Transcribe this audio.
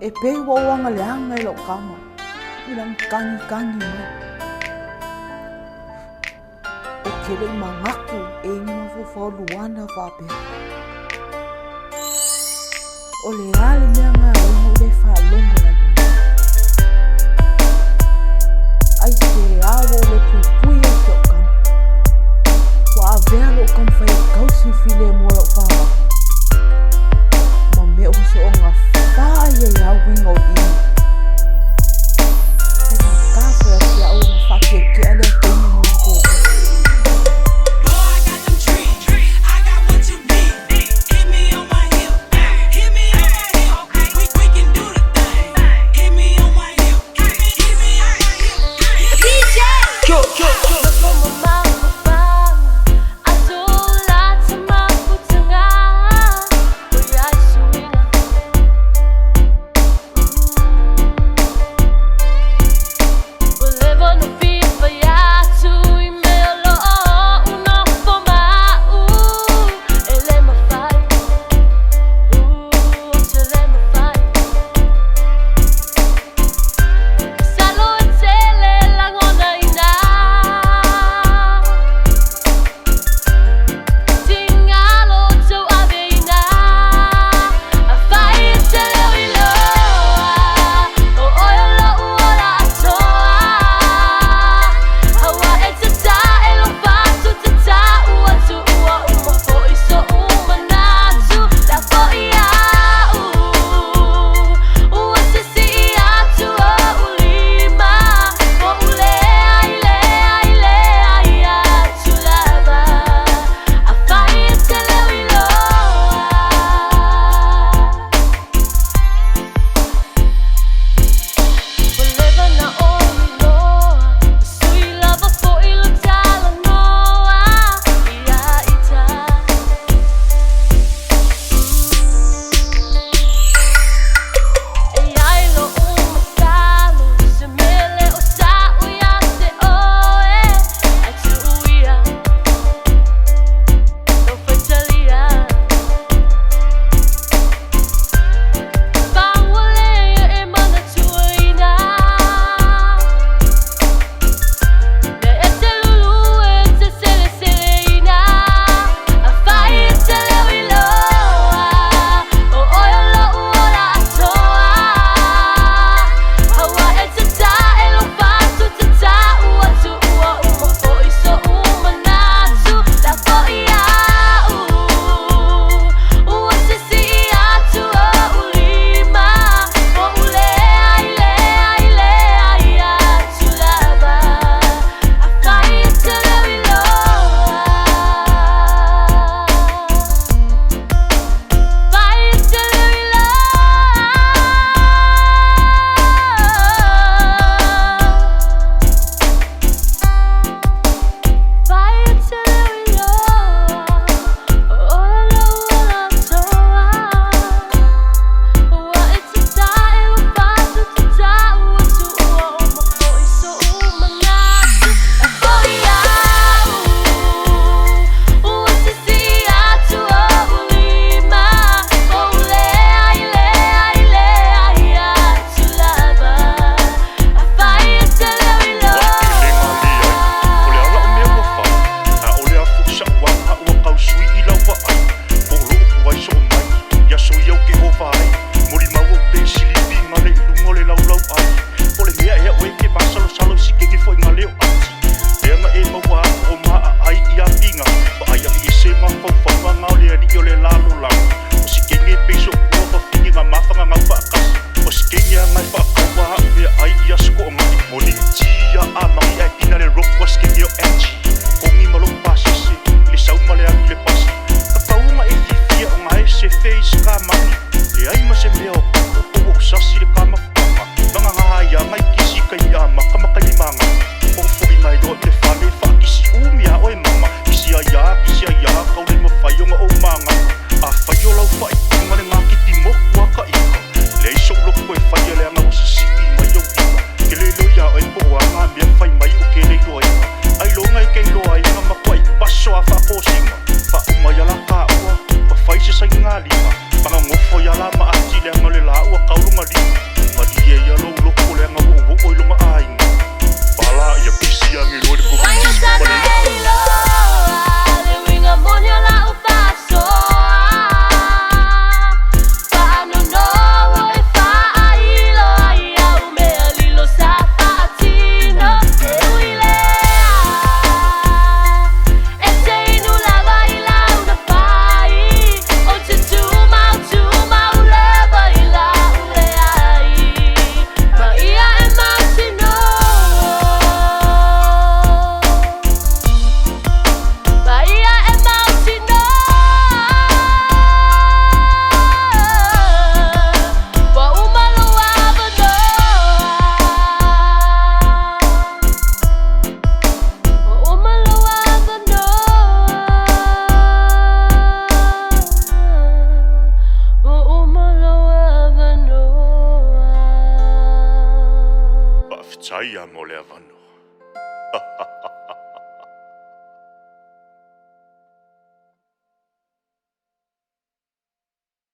E pei wa wanga leanga I lo kama. Ilang kangi mo. O kele mangaku e ni mafofoluana wapea. O le ale mea ngā ingo le whalongo na luna. Ai se awo le pupui e te o kama. Wa avea lo kama whai kausi file mo lo whawa. Ma me o se o ngā whaia I au wingo I. E ngā kāwhia si au ngā whake ke ale tēne mo I kō. saia mo le avano.